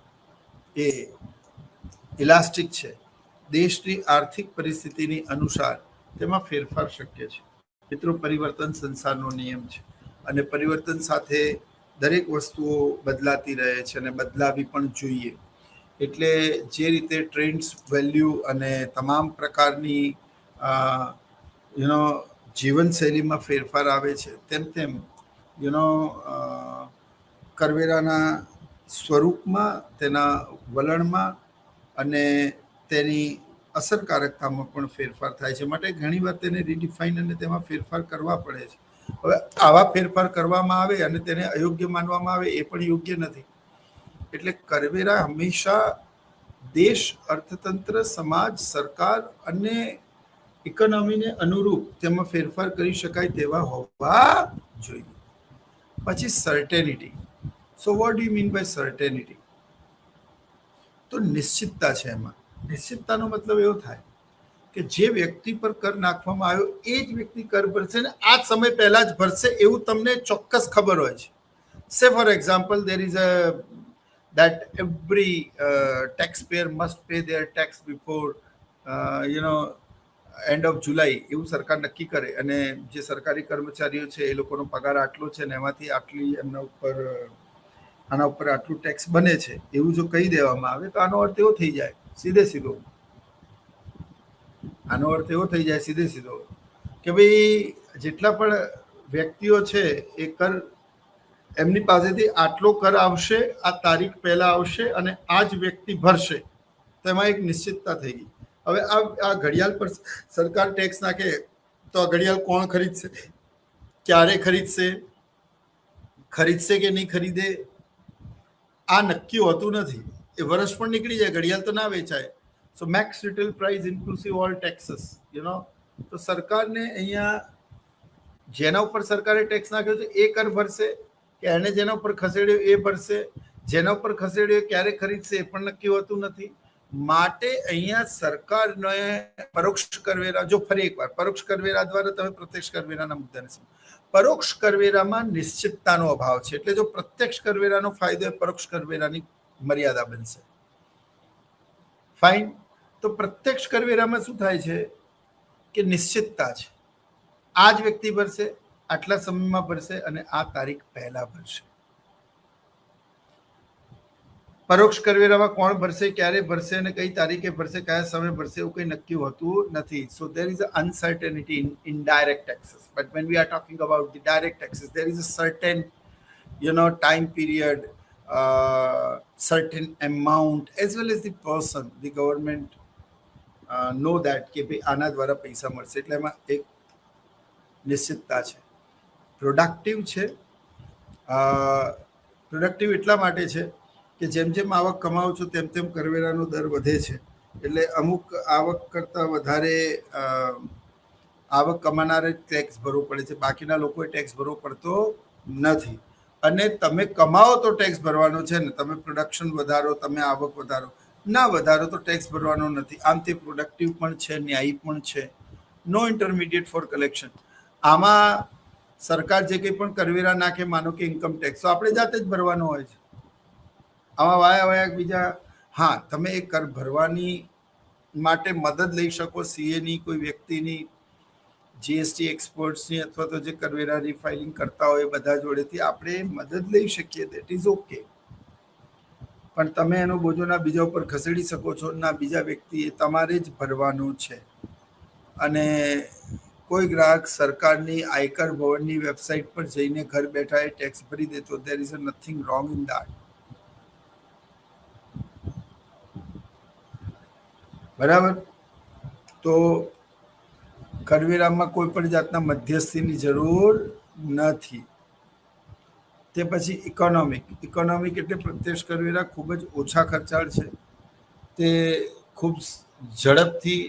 એ ઇલાસ્ટિક છે. દેશની આર્થિક પરિસ્થિતિની અનુસાર તેમાં ફેરફાર શક્ય છે. મિત્રો, પરિવર્તન સંસારનો નિયમ છે, અને પરિવર્તન સાથે દરેક વસ્તુઓ બદલાતી રહે છે અને બદલાવી પણ જોઈએ. એટલે જે રીતે ટ્રેન્ડ્સ, વેલ્યુ અને તમામ પ્રકારની જીવનશૈલીમાં ફેરફાર આવે છે, તેમ તેમ કરવેરાના સ્વરૂપમાં, તેના વલણમાં અને તેની અસરકારકતામાં પણ ફેરફાર થાય છે. માટે ઘણીવાર તેને રીડિફાઇન અને તેમાં ફેરફાર કરવા પડે છે. હવે આવા ફેરફાર કરવામાં આવે અને તેને અયોગ્ય માનવામાં આવે, એ પણ યોગ્ય નથી. એટલે કરવેરા હંમેશા દેશ, અર્થતંત્ર, સમાજ, સરકાર અને ઇકોનોમીને અનુરૂપ તેમાં ફેરફાર કરી શકાય તેવા હોવા જોઈએ. પછી certainty. So what do you mean by certainty? તો નિશ્ચિતતા છે. એમાં નિશ્ચિતતાનો મતલબ એવો થાય કે જે વ્યક્તિ પર કર નાખવામાં આવ્યો એ જ વ્યક્તિ કર ભરશે ને આ જ સમય પહેલા જ ભરશે, એવું તમને ચોક્કસ ખબર હોય છે. સે for example, there is that every taxpayer must pay their tax before end of July, એવું સરકાર નક્કી કરે, અને જે સરકારી કર્મચારીઓ છે એ લોકોનો પગાર આટલો છે ને એમાંથી આટલી એમના ઉપર આના ઉપર આટલું ટેક્સ બને છે, એવું જો કહી દેવામાં આવે તો આનો અર્થ એવો થઈ જાય સીધે સીધો કે ભાઈ જેટલા પણ વ્યક્તિઓ છે એ કર, એમની પાસેથી આટલો કર આવશે, આ તારીખ પહેલા આવશે અને આ જ વ્યક્તિ ભરશે. તો એમાં એક નિશ્ચિતતા થઈ ગઈ. હવે આ ઘડિયાળ પર સરકાર ટેક્સ નાખે તો આ ઘડિયાળ કોણ ખરીદશે, ક્યારે ખરીદશે કે નહીં ખરીદે, આ નક્કી હોતું નથી. એ વર્ષ પણ નીકળી જાય, ઘડિયાળ તો ના વેચાય. So max retail price inclusive all taxes. તો સરકારને અહીંયા જેના ઉપર સરકારે ટેક્સ નાખ્યો છે એ કર ભરશે, કે એને જેના ઉપર ખસેડ્યો એ ભરશે, જેના ઉપર ખસેડ્યો ક્યારે ખરીદશે એ પણ નક્કી હોતું નથી. માટે અહીંયા સરકારને પરોક્ષ કરવેરા, જો ફરી એકવાર પરોક્ષ કરવેરા દ્વારા તમે પ્રત્યક્ષ કરવેરાના મુદ્દાને સમજો. પરોક્ષ કરવેરામાં નિશ્ચિતતાનો અભાવ છે. એટલે જો પ્રત્યક્ષ કરવેરાનો ફાયદો એ પરોક્ષ કરવેરાની મર્યાદા બનશે. ફાઇન. તો પ્રત્યક્ષ કરવેરામાં શું થાય છે કે નિશ્ચિતતા છે. આ જ વ્યક્તિ ભરશે, આટલા સમયમાં ભરશે અને આ તારીખ પહેલા ભરશે. પરોક્ષ કરવેરામાં કોણ ભરશે, ક્યારે ભરશે અને કઈ તારીખે ભરશે, કયા સમયે ભરશે, એવું કંઈ નક્કી હોતું નથી. સો there is an uncertainty in indirect taxes. But when we are talking about the direct taxes, there is a certain time period, certain amount, as well as the person, the government know that કે ભાઈ આના દ્વારા પૈસા મળશે. એટલે એમાં એક નિશ્ચિતતા છે. પ્રોડક્ટિવ છે. પ્રોડક્ટિવ એટલા માટે છે કે જેમ જેમ આવક કમાવો છો તેમ તેમ કરવેરાનો દર વધે છે. એટલે અમુક આવક કરતાં વધારે આવક કમાનારે ટેક્સ ભરવો પડે છે, બાકીના લોકોએ ટેક્સ ભરવો પડતો નથી. અને તમે કમાવો તો ટેક્સ ભરવાનો છે ને, તમે પ્રોડક્શન વધારો, તમે આવક વધારો, ના વધારો તો ટેક્સ ભરવાનો નથી. આમ તે પ્રોડક્ટિવ પણ છે, ન્યાયી પણ છે. નો ઇન્ટરમીડિયેટ ફોર કલેક્શન. આમાં સરકાર જે કંઈ પણ કરવેરા નાખે, માનો કે ઇન્કમ ટેક્સ, તો આપણે જાતે જ ભરવાનો હોય છે. આમાં વાયા બીજા, હા, તમે એ કર ભરવાની માટે મદદ લઈ શકો સીએની, કોઈ વ્યક્તિની, જીએસટી એક્સપર્ટ્સની, અથવા તો જે કરવેરાની ફાઇલિંગ કરતા હોય બધા જોડેથી આપણે મદદ લઈ શકીએ. That is okay. પણ તમે એનો બોજો ના બીજા ઉપર ખસેડી શકો છો, ના બીજા વ્યક્તિએ તમારે જ ભરવાનું છે. અને કોઈ ગ્રાહક સરકારની આયકર ભવનની વેબસાઇટ પર જઈને ઘર બેઠા એ ટેક્સ ભરી દે તો there is nothing wrong in that. બરાબર. તો કરવેરામાં કોઈ પણ જાતના મધ્યસ્થીની જરૂર નથી. તે પછી ઇકોનોમિક એટલે પ્રત્યક્ષ કરવેરા ખૂબ જ ઓછા ખર્ચાળ છે. તે ખૂબ ઝડપથી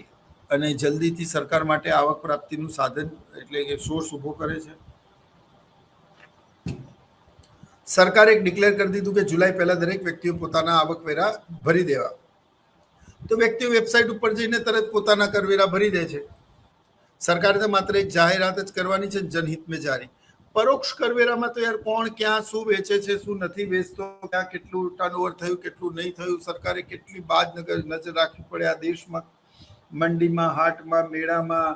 અને જલ્દીથી સરકાર માટે આવક પ્રાપ્તિનું સાધન એટલે કે સોર્સ ઊભો કરે છે. સરકારે એક ડિક્લેર કરી દીધું કે જુલાઈ પહેલા દરેક વ્યક્તિઓ પોતાના આવકવેરા ભરી દેવા. તો વ્યક્તિઓ વેબસાઇટ ઉપર જઈને તરત પોતાના કરવેરા ભરી દે છે. સરકારે તો માત્ર એક જાહેરાત જ કરવાની છે, જનહિત મેં જારી. પરોક્ષ કરવેરામાં તો યાર કોણ ક્યાં શું વેચે છે, શું નથી વેચતો, ક્યાં કેટલું ટર્નઓવર થયું, કેટલું નહીં થયું, સરકારે કેટલી બાદ નજર રાખવી પડે આ દેશમાં. મંડીમાં, હાટમાં, મેળામાં,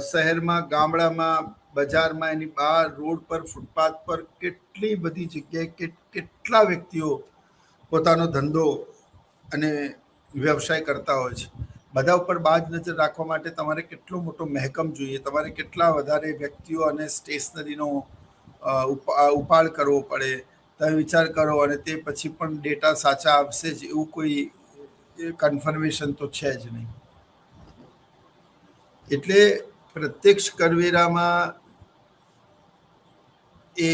શહેરમાં, ગામડામાં, બજારમાં, એની બહાર, રોડ પર, ફૂટપાથ પર કેટલી બધી જગ્યાએ કેટલા વ્યક્તિઓ પોતાનો ધંધો અને વ્યવસાય કરતા હોય છે. બધા ઉપર બાજ નજર રાખવા માટે તમારે કેટલો મોટો મહેકમ જોઈએ, તમારે કેટલા વધારે વ્યક્તિઓ અને સ્ટેશનરીનો ઉપાડ કરવો પડે. તમે વિચાર કરો, અને તે પછી પણ ડેટા સાચા આવશે જ એવું કોઈ કન્ફર્મેશન તો છે જ નહીં. એટલે પ્રત્યક્ષ કરવેરામાં એ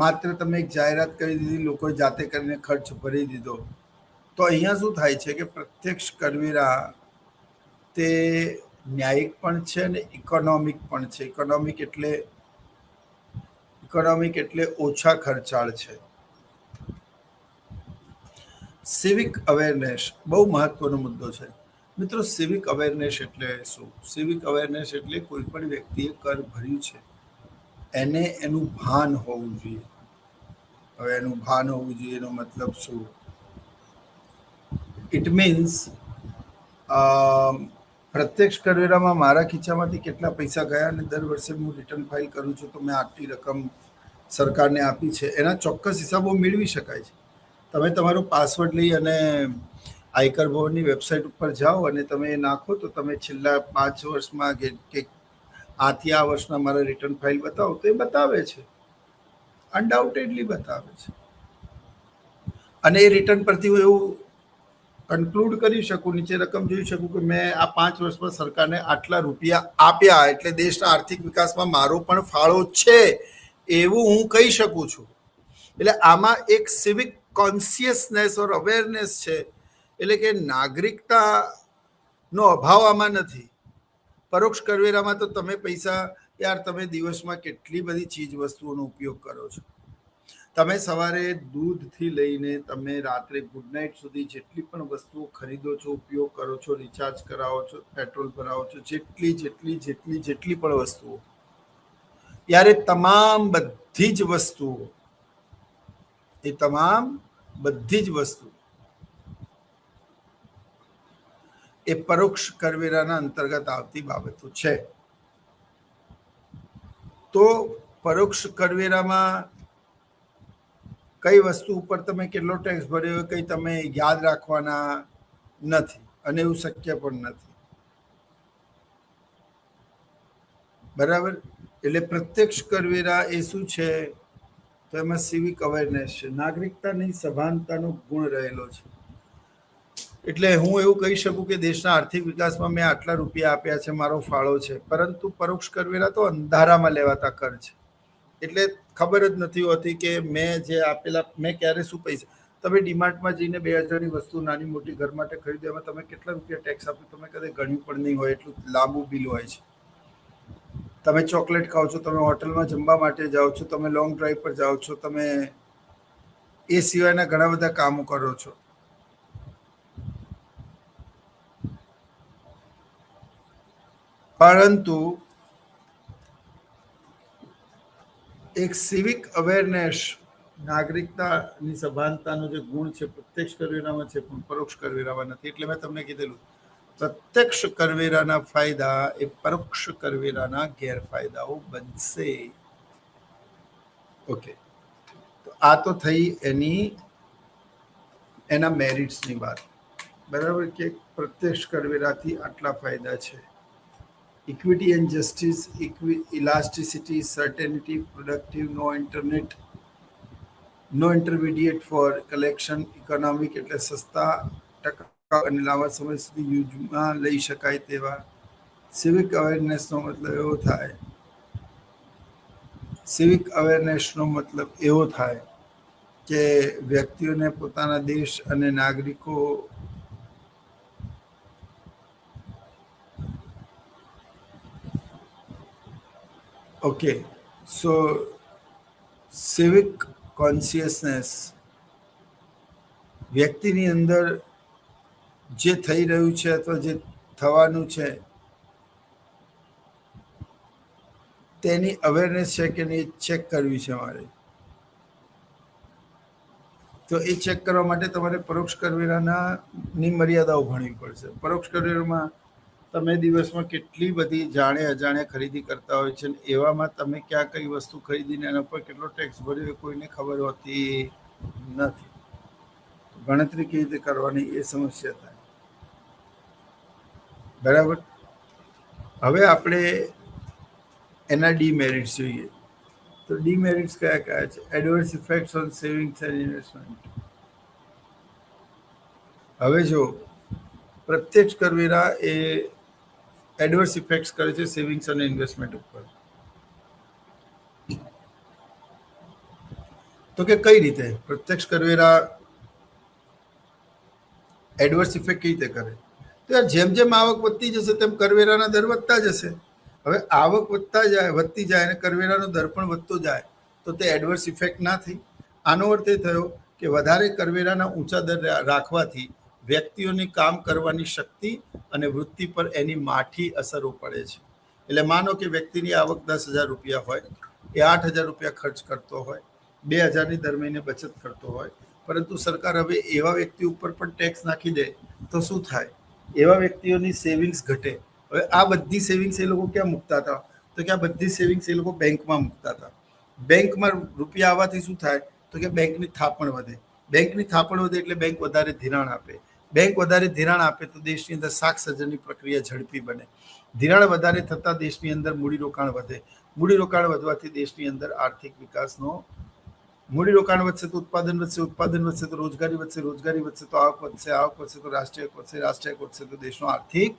માત્ર તમે એક જાહેરાત કરી દીધી, લોકોએ જાતે કરીને ખર્ચ ભરી દીધો. તો અહીંયા શું થાય છે કે પ્રત્યક્ષ કરવેરા તે ન્યાયિક પણ છે અને ઇકોનોમિક પણ છે. ઇકોનોમિક એટલે ઓછા ખર્ચાળ છે. સિવિક અવેરનેસ બહુ મહત્વનો મુદ્દો છે મિત્રો. સિવિક અવેરનેસ એટલે શું? સિવિક અવેરનેસ એટલે કોઈ પણ વ્યક્તિએ કર ભર્યું છે એને એનું ભાન હોવું જોઈએ. હવે એનું ભાન હોવું જોઈએ એનો મતલબ શું? ઇટ મીન્સ પ્રત્યક્ષ કરવેરામાં મારા ખીચામાંથી કેટલા પૈસા ગયા અને દર વર્ષે હું રિટર્ન ફાઇલ કરું છું તો મેં આટલી રકમ સરકારને આપી છે, એના ચોક્કસ હિસાબો મેળવી શકાય છે. તમે તમારો પાસવર્ડ લઈ અને આયકર ભવનની વેબસાઇટ ઉપર જાઓ અને તમે એ નાખો તો તમે છેલ્લા 5 વર્ષમાં કે આથી આ વર્ષના મારા રિટર્ન ફાઇલ બતાવો તો એ બતાવે છે, અનડાઉટેડલી બતાવે છે. અને એ રિટર્ન પરથી હું એવું કન્ક્લુડ કરી શકું, નીચે રકમ જોઈ શકું કે મેં આ 5 વર્ષમાં સરકારને આટલા રૂપિયા આપ્યા, એટલે દેશના આર્થિક વિકાસમાં મારો પણ ફાળો છે એવું હું કહી શકું છું. એટલે આમાં એક સિવિક કોન્શિયસનેસ ઓર અવેરનેસ છે. એટલે કે નાગરિકતાનો અભાવ આમાં નથી. પરોક્ષ કરવેરામાં તો તમે પૈસા, યાર તમે દિવસમાં કેટલી બધી ચીજ વસ્તુઓનો ઉપયોગ કરો છો. તમે સવારે દૂધથી લઈને તમે રાત્રે ગુડ નાઇટ સુધી જેટલી પણ વસ્તુઓ ખરીદો છો, ઉપયોગ કરો છો, રિચાર્જ કરાવો છો, પેટ્રોલ ભરાવો છો, જેટલી પણ વસ્તુઓ, યાર એ તમામ બધી જ વસ્તુ એ પરોક્ષ કરવેરાના અંતર્ગત આવતી બાબતો છે. તો પરોક્ષ કરવેરામાં કઈ વસ્તુ ઉપર તમે કેટલો ટેક્સ ભર્યો કઈ તમે યાદ રાખવાના નથી અને એવું શક્ય પણ નથી. બરાબર? એટલે પ્રત્યક્ષ કરવેરા એ શું છે? તો એમાં સિવિક અવેરનેસ છે, નાગરિકતાની સભાનતાનો ગુણ રહેલો છે. એટલે હું એવું કહી શકું કે દેશના આર્થિક વિકાસમાં મેં આટલા રૂપિયા આપ્યા છે, મારો ફાળો છે. પરંતુ પરોક્ષ કરવેરા તો અંધારામાં લેવાતા કર છે. એટલે ખબર જ નથી હોતી કે મેં જે આપેલા, મેં ક્યારે શું પૈસા. તમે ડીમાર્ટમાં જઈને 2000ની વસ્તુ નાની મોટી ઘર માટે ખરીદો, એમાં તમે કેટલા રૂપિયા ટેક્સ આપ્યો તમે કદાચ ગણ્યું પણ નહીં હોય, એટલું લાંબુ બિલ હોય છે. તમે ચોકલેટ ખાઓ છો, તમે હોટલમાં જમવા માટે જાઓ છો, તમે લોંગ ડ્રાઈવ પર જાઓ છો, તમે એ સિવાયના ઘણા બધા કામો કરો છો. પરંતુ એક સિવિક અવેરનેસ, નાગરિકતાની સભાનતાનો જે ગુણ છે પ્રત્યક્ષ કરવેરામાં છે પણ પરોક્ષ કરવેરામાં નથી. એટલે મેં તમને કીધેલું પ્રત્યક્ષ કરવેરાના ફાયદા એ પરોક્ષ કરવેરાના ગેરફાયદાઓ બનશે. ઓકે, તો આ તો થઈ એના મેરિટ્સની વાત. બરાબર? કે પ્રત્યક્ષ કરવેરાથી આટલા ફાયદા છે. Equity and justice, elasticity, certainty, productive, no intermediate for collection, economic એટલે સસ્તા, ટકાઉ અને લાંબા સમય સુધી યુઝમાં લઈ શકાય તેવા. સિવિક અવેરનેસનો મતલબ એવો થાય કે વ્યક્તિઓને પોતાના દેશ અને નાગરિકો ઓકે, સો સિવિક કોન્શિયસનેસ વ્યક્તિની અંદર જે થઈ રહ્યું છે અથવા જે થવાનું છે તેની અવેરનેસ છે કે નહીં ચેક કરવી છે મારે. તો એ ચેક કરવા માટે તમારે પરોક્ષ કરવેરાની મર્યાદાઓ ભણવી પડશે. પરોક્ષ કરવેરામાં તમે દિવસમાં કેટલી બધી જાણે અજાણે ખરીદી કરતા હોય છે, એવામાં તમે ક્યાં કઈ વસ્તુ ખરીદીને એના પર કેટલો ટેક્સ ભર્યો એ કોઈને ખબર હોતી નથી. ગણતરી કેવી રીતે કરવાની એ સમસ્યા થાય. બરાબર. હવે આપણે એના ડીમેરિટ્સ જોઈએ. તો ડીમેરિટ્સ કયા કયા છે? Adverse effects on savings and investment. હવે જો પ્રત્યક્ષ કરવેરા એ એડવર્સ ઇફેક્ટ્સ કરે છે સેવિંગ્સ અને ઇન્વેસ્ટમેન્ટ ઉપર. તો કે કઈ રીતે પ્રત્યક્ષ કરવેરા એડવર્સ ઇફેક્ટ કઈ રીતે કરે? તો યાર જેમ જેમ આવક વધતી જશે તેમ કરવેરાના દર વધતા જશે. હવે આવક વધતી જાય અને કરવેરાનો દર પણ વધતો જાય તો તે એડવર્સ ઇફેક્ટ ના થઈ. આનો અર્થ એ થયો કે વધારે કરવેરાના ઊંચા દર રાખવાથી વ્યક્તિઓની કામ કરવાની શક્તિ અને વૃત્તિ પર એની માઠી અસરો પડે છે. એટલે માનો કે વ્યક્તિની આવક 10,000 રૂપિયા હોય, એ 8,000 રૂપિયા ખર્ચ કરતો હોય, 2,000ની દર મહિને બચત કરતો હોય, પરંતુ સરકાર હવે એવા વ્યક્તિ ઉપર પણ ટેક્સ નાખી દે તો શું થાય? એવા વ્યક્તિઓની સેવિંગ્સ ઘટે. હવે આ બધી સેવિંગ્સ એ લોકો ક્યાં મૂકતા હતા? તો કે આ બધી સેવિંગ્સ એ લોકો બેંકમાં મૂકતા હતા. બેંકમાં રૂપિયા આવવાથી શું થાય? તો કે બેંકની થાપણ વધે. બેંકની થાપણ વધે એટલે બેંક વધારે ધિરાણ આપે. બેંક વધારે ધિરાણ આપે તો દેશની અંદર શાક સર્જનની પ્રક્રિયા ઝડપી બને. ધિરાણ વધારે થતાં દેશની અંદર મૂડીરોકાણ વધે. મૂડીરોકાણ વધવાથી દેશની અંદર આર્થિક વિકાસનો મૂડીરોકાણ વધશે તો ઉત્પાદન વધશે, ઉત્પાદન વધશે તો રોજગારી વધશે, રોજગારી વધશે તો આવક વધશે, આવક વધશે તો રાષ્ટ્રીય વધશે, રાષ્ટ્રીય વધશે તો દેશનો આર્થિક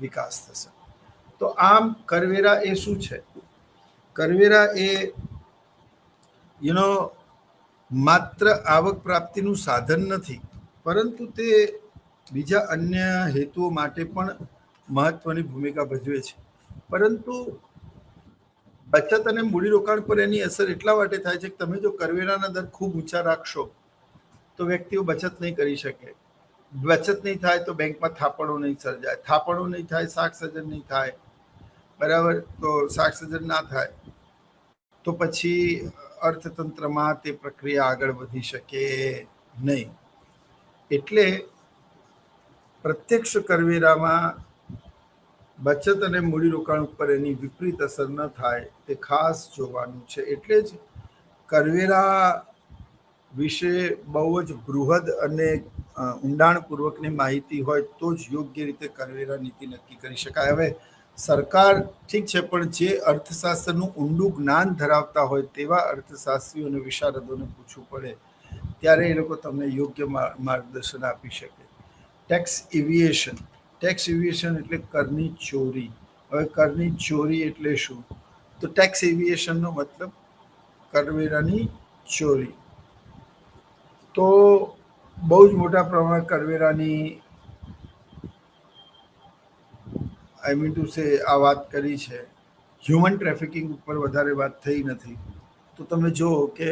વિકાસ થશે. તો આમ કરવેરા એ શું છે? કરવેરા એ માત્ર આવક પ્રાપ્તિનું સાધન નથી, પરંતુ તે બીજા અન્ય હેતુઓ માટે પણ મહત્વની ભૂમિકા ભજવે છે. પરંતુ બચત અને મૂડીરોકાણ પર એની અસર એટલા માટે થાય છે કે તમે જો કરવેરાના દર ખૂબ ઊંચા રાખશો તો વ્યક્તિઓ બચત નહીં કરી શકે. બચત નહીં થાય તો બેંકમાં થાપણો નહીં સર્જાય, થાપણો નહીં થાય, શાક સર્જન નહીં થાય. બરાબર. તો શાક સર્જન ના થાય તો પછી અર્થતંત્રમાં તે પ્રક્રિયા આગળ વધી શકે નહીં. એટલે પ્રત્યક્ષ કરવેરામાં બચત અને મૂડીરોકાણ ઉપર એની વિપરીત અસર ન થાય તે ખાસ જોવાનું છે. એટલે જ કરવેરા વિશે બહુ જ બૃહદ અને ઊંડાણપૂર્વકની માહિતી હોય તો જ યોગ્ય રીતે કરવેરા નીતિ નક્કી કરી શકાય. હવે સરકાર ઠીક છે, પણ જે અર્થશાસ્ત્રનું ઊંડું જ્ઞાન ધરાવતા હોય તેવા અર્થશાસ્ત્રીઓ અને વિશારદોને પૂછવું પડે, ત્યારે એ લોકો તમને યોગ્ય માર્ગદર્શન આપી શકે. ટેક્સ ઇવિએશન. ટેક્સ ઇવિએશન એટલે કરની ચોરી. હવે કરની ચોરી એટલે શું? તો ટેક્સ ઇવિએશનનો મતલબ કરવેરાની ચોરી. તો બહુ જ મોટા પ્રમાણમાં કરવેરાની આ વાત કરી છે. હ્યુમન ટ્રાફિકિંગ ઉપર વધારે વાત થઈ નથી. તો તમે જુઓ કે